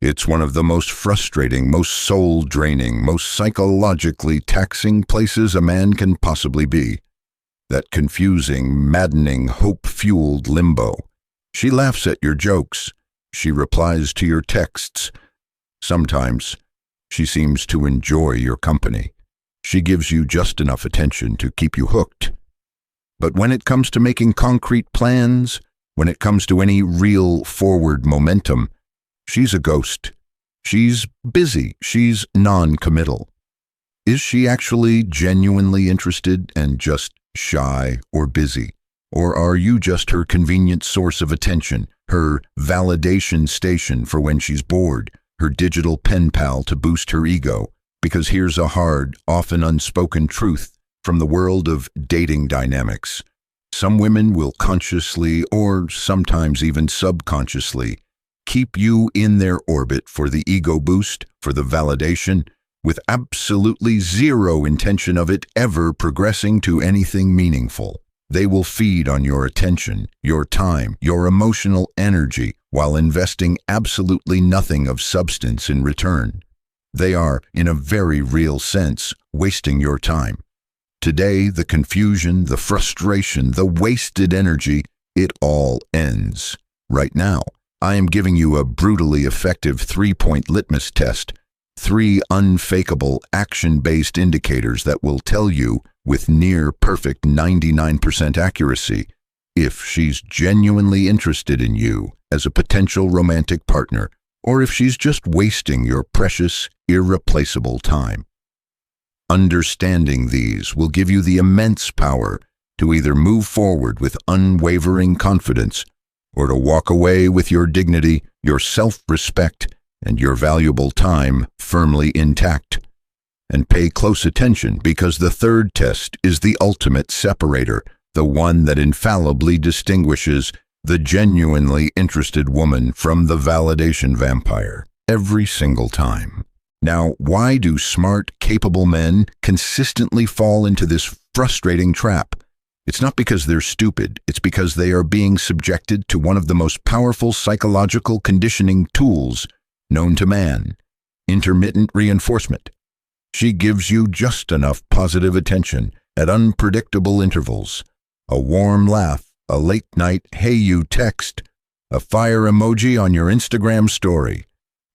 It's one of the most frustrating, most soul-draining, most psychologically taxing places a man can possibly be. That confusing, maddening, hope-fueled limbo. She laughs at your jokes. She replies to your texts. Sometimes, she seems to enjoy your company. She gives you just enough attention to keep you hooked. But when it comes to making concrete plans, when it comes to any real forward momentum, she's a ghost. She's busy. She's non-committal. Is she actually genuinely interested and just shy or busy? Or are you just her convenient source of attention, her validation station for when she's bored, her digital pen pal to boost her ego? Because here's a hard, often unspoken truth from the world of dating dynamics. Some women will consciously, or sometimes even subconsciously, keep you in their orbit for the ego boost, for the validation, with absolutely zero intention of it ever progressing to anything meaningful. They will feed on your attention, your time, your emotional energy, while investing absolutely nothing of substance in return. They are, in a very real sense, wasting your time. Today, the confusion, the frustration, the wasted energy, it all ends. Right now, I am giving you a brutally effective 3-point litmus test, 3 unfakeable, action-based indicators that will tell you, with near-perfect 99% accuracy, if she's genuinely interested in you as a potential romantic partner, or if she's just wasting your precious, irreplaceable time. Understanding these will give you the immense power to either move forward with unwavering confidence or to walk away with your dignity, your self-respect, and your valuable time firmly intact. And pay close attention, because the third test is the ultimate separator, the one that infallibly distinguishes the genuinely interested woman from the validation vampire, every single time. Now, why do smart, capable men consistently fall into this frustrating trap? It's not because they're stupid. It's because they are being subjected to one of the most powerful psychological conditioning tools known to man: intermittent reinforcement. She gives you just enough positive attention at unpredictable intervals. A warm laugh, a late-night "hey you" text, a fire emoji on your Instagram story.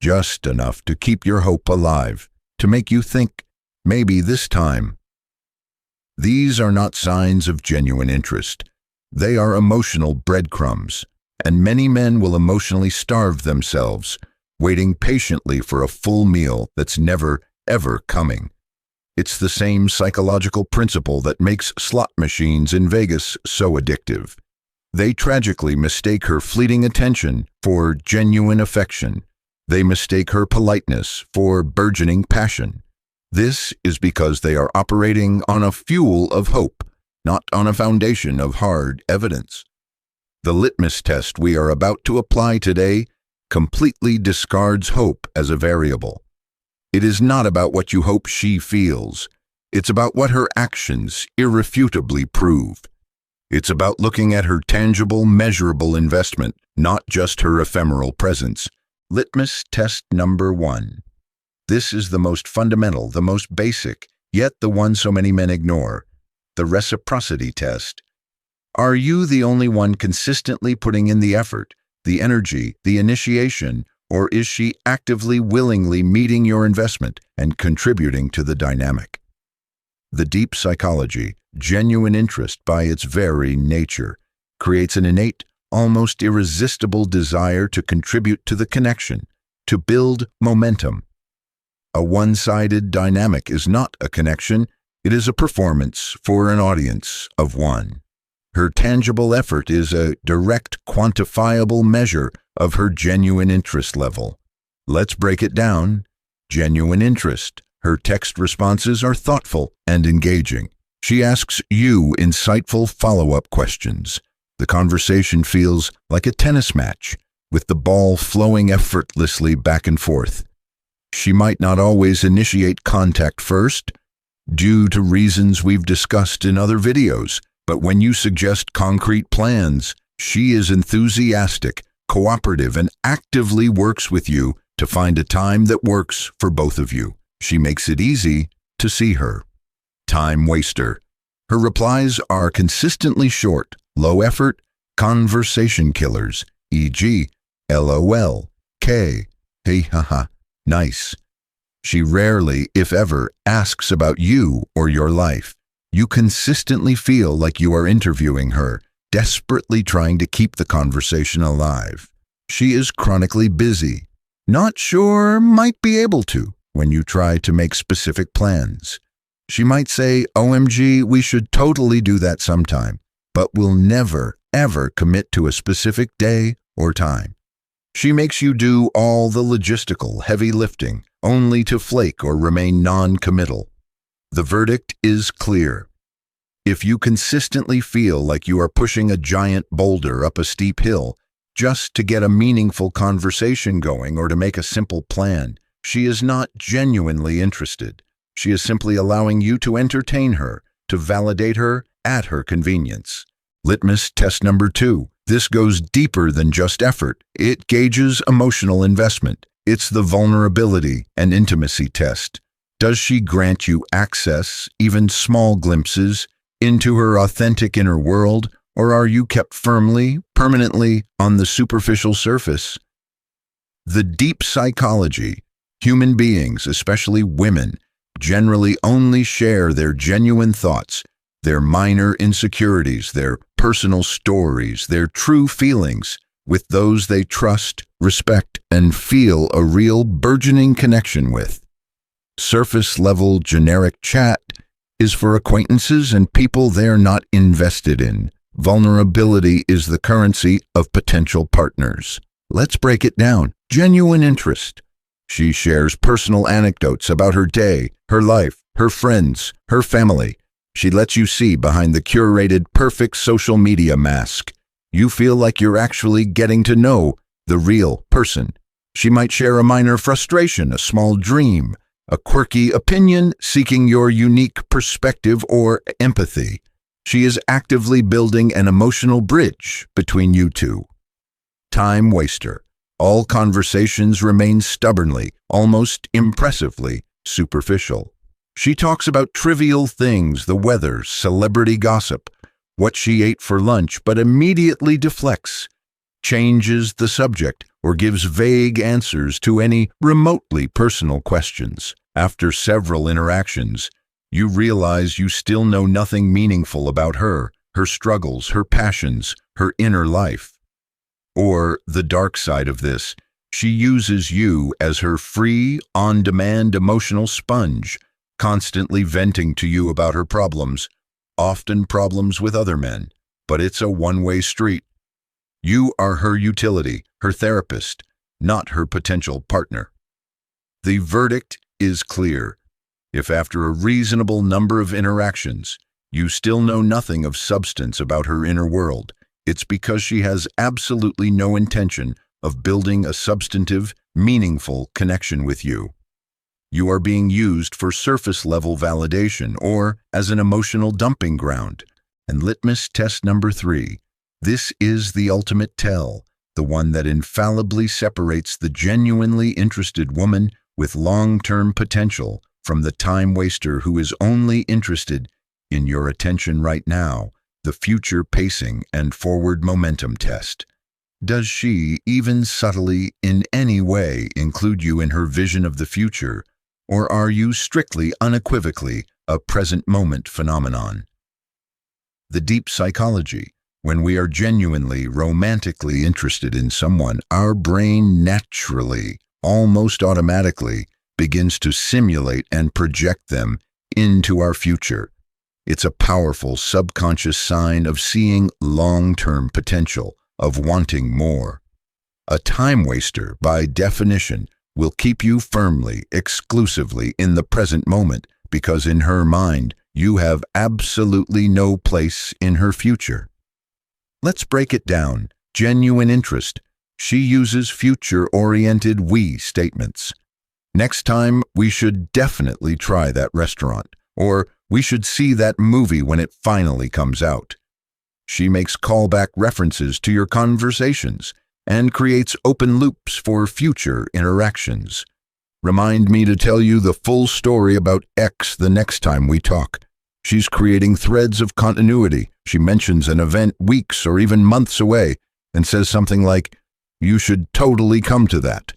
Just enough to keep your hope alive, to make you think, maybe this time. These are not signs of genuine interest. They are emotional breadcrumbs, and many men will emotionally starve themselves, waiting patiently for a full meal that's never, ever coming. It's the same psychological principle that makes slot machines in Vegas so addictive. They tragically mistake her fleeting attention for genuine affection. They mistake her politeness for burgeoning passion. This is because they are operating on a fuel of hope, not on a foundation of hard evidence. The litmus test we are about to apply today completely discards hope as a variable. It is not about what you hope she feels. It's about what her actions irrefutably prove. It's about looking at her tangible, measurable investment, not just her ephemeral presence. Litmus test number 1. This is the most fundamental, the most basic, yet the one so many men ignore. The reciprocity test. Are you the only one consistently putting in the effort, the energy, the initiation, or is she actively, willingly meeting your investment and contributing to the dynamic? The deep psychology, genuine interest by its very nature, creates an innate, almost irresistible desire to contribute to the connection, to build momentum. A one-sided dynamic is not a connection, it is a performance for an audience of one. Her tangible effort is a direct, quantifiable measure of her genuine interest level. Let's break it down. Genuine interest. Her text responses are thoughtful and engaging. She asks you insightful follow-up questions. The conversation feels like a tennis match, with the ball flowing effortlessly back and forth. She might not always initiate contact first, due to reasons we've discussed in other videos, but when you suggest concrete plans, she is enthusiastic, cooperative, and actively works with you to find a time that works for both of you. She makes it easy to see her. Time waster. Her replies are consistently short, low effort, conversation killers, e.g., LOL, K, hey haha, nice. She rarely, if ever, asks about you or your life. You consistently feel like you are interviewing her, desperately trying to keep the conversation alive. She is chronically busy. Not sure, might be able to, when you try to make specific plans. She might say, OMG, we should totally do that sometime, but will never, ever commit to a specific day or time. She makes you do all the logistical, heavy lifting, only to flake or remain non-committal. The verdict is clear. If you consistently feel like you are pushing a giant boulder up a steep hill just to get a meaningful conversation going or to make a simple plan, she is not genuinely interested. She is simply allowing you to entertain her, to validate her at her convenience. Litmus test number 2. This goes deeper than just effort. It gauges emotional investment. It's the vulnerability and intimacy test. Does she grant you access, even small glimpses, into her authentic inner world, or are you kept firmly, permanently on the superficial surface? The deep psychology. Human beings, especially women, generally only share their genuine thoughts, their minor insecurities, their personal stories, their true feelings, with those they trust, respect, and feel a real burgeoning connection with. Surface-level generic chat is for acquaintances and people they're not invested in. Vulnerability is the currency of potential partners. Let's break it down. Genuine interest. She shares personal anecdotes about her day, her life, her friends, her family. She lets you see behind the curated, perfect social media mask. You feel like you're actually getting to know the real person. She might share a minor frustration, a small dream, a quirky opinion seeking your unique perspective or empathy. She is actively building an emotional bridge between you two. Time waster. All conversations remain stubbornly, almost impressively, superficial. She talks about trivial things, the weather, celebrity gossip, what she ate for lunch, but immediately deflects, changes the subject, or gives vague answers to any remotely personal questions. After several interactions, you realize you still know nothing meaningful about her, her struggles, her passions, her inner life. Or, the dark side of this, she uses you as her free, on-demand emotional sponge, constantly venting to you about her problems, often problems with other men, but it's a one-way street. You are her utility, her therapist, not her potential partner. The verdict is clear. If after a reasonable number of interactions, you still know nothing of substance about her inner world, it's because she has absolutely no intention of building a substantive, meaningful connection with you. You are being used for surface-level validation or as an emotional dumping ground. And litmus test number 3. This is the ultimate tell, the one that infallibly separates the genuinely interested woman with long-term potential from the time waster who is only interested in your attention right now. The future pacing and forward momentum test. Does she, even subtly, in any way, include you in her vision of the future, or are you strictly, unequivocally, a present moment phenomenon? The deep psychology. When we are genuinely, romantically interested in someone, our brain naturally, almost automatically, begins to simulate and project them into our future. It's a powerful subconscious sign of seeing long-term potential, of wanting more. A time waster, by definition, will keep you firmly, exclusively in the present moment because in her mind, you have absolutely no place in her future. Let's break it down. Genuine interest. She uses future-oriented we statements. Next time, we should definitely try that restaurant, or we should see that movie when it finally comes out. She makes callback references to your conversations, and creates open loops for future interactions. Remind me to tell you the full story about X the next time we talk. She's creating threads of continuity. She mentions an event weeks or even months away and says something like, "You should totally come to that,"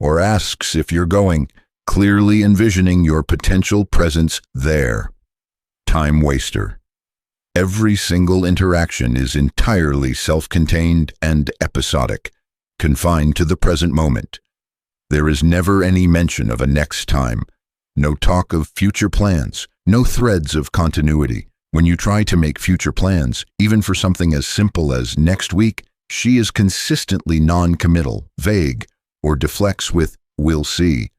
or asks if you're going, clearly envisioning your potential presence there. Time waster. Every single interaction is entirely self-contained and episodic, confined to the present moment. There is never any mention of a next time, no talk of future plans, no threads of continuity. When you try to make future plans, even for something as simple as next week, she is consistently non-committal, vague, or deflects with, "We'll see."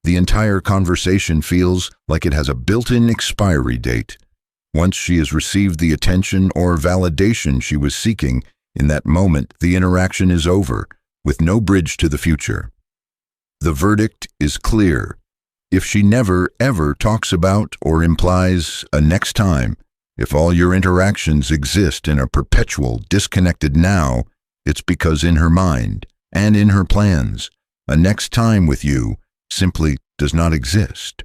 The entire conversation feels like it has a built-in expiry date. Once she has received the attention or validation she was seeking, in that moment the interaction is over, with no bridge to the future. The verdict is clear. If she never, ever talks about or implies a next time, if all your interactions exist in a perpetual, disconnected now, it's because in her mind and in her plans, a next time with you simply does not exist.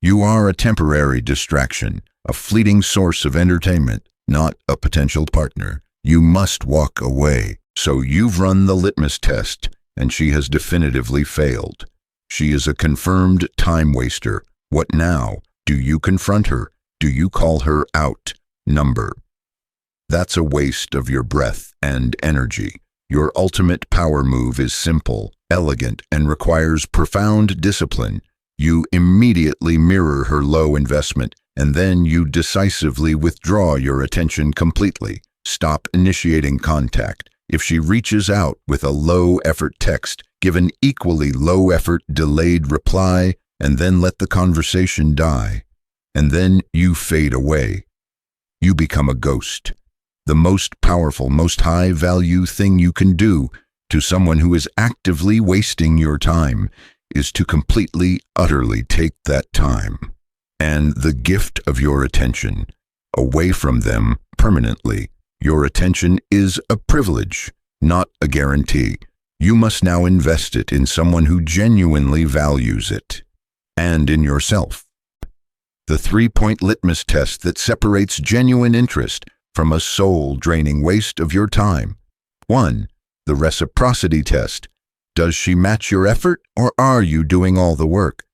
You are a temporary distraction, a fleeting source of entertainment, not a potential partner. You must walk away. So you've run the litmus test, and she has definitively failed. She is a confirmed time waster. What now? Do you confront her? Do you call her out? Number. That's a waste of your breath and energy. Your ultimate power move is simple, elegant, and requires profound discipline. You immediately mirror her low investment, and then you decisively withdraw your attention completely. Stop initiating contact. If she reaches out with a low-effort text, give an equally low-effort delayed reply, and then let the conversation die. And then you fade away. You become a ghost. The most powerful, most high-value thing you can do to someone who is actively wasting your time is to completely, utterly take that time and the gift of your attention away from them permanently. Your attention is a privilege, not a guarantee. You must now invest it in someone who genuinely values it, and in yourself. The 3-point litmus test that separates genuine interest from a soul-draining waste of your time. 1. The reciprocity test. Does she match your effort, or are you doing all the work?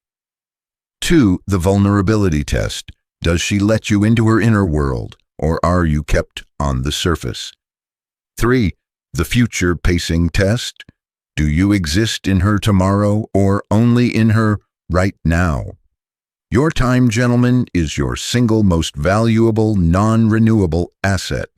2. The vulnerability test. Does she let you into her inner world, or are you kept on the surface? 3. The future pacing test. Do you exist in her tomorrow, or only in her right now? Your time, gentlemen, is your single most valuable, non-renewable asset.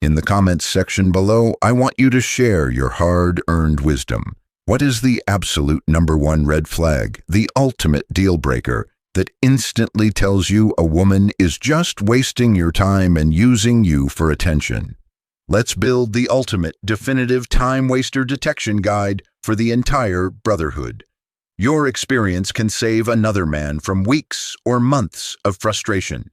In the comments section below, I want you to share your hard-earned wisdom. What is the absolute #1 red flag, the ultimate deal breaker, that instantly tells you a woman is just wasting your time and using you for attention? Let's build the ultimate, definitive time waster detection guide for the entire brotherhood. Your experience can save another man from weeks or months of frustration.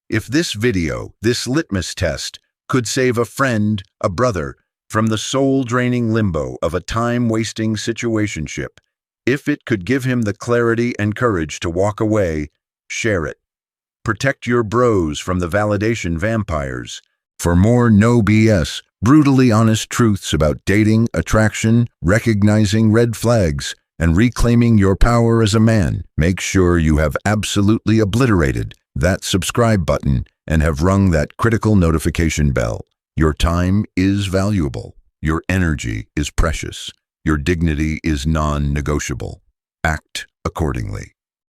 If this video, this litmus test, could save a friend, a brother, from the soul-draining limbo of a time-wasting situationship, if it could give him the clarity and courage to walk away, share it. Protect your bros from the validation vampires. For more no BS, brutally honest truths about dating, attraction, recognizing red flags, and reclaiming your power as a man, make sure you have absolutely obliterated that subscribe button and have rung that critical notification bell. Your time is valuable. Your energy is precious. Your dignity is non-negotiable. Act accordingly.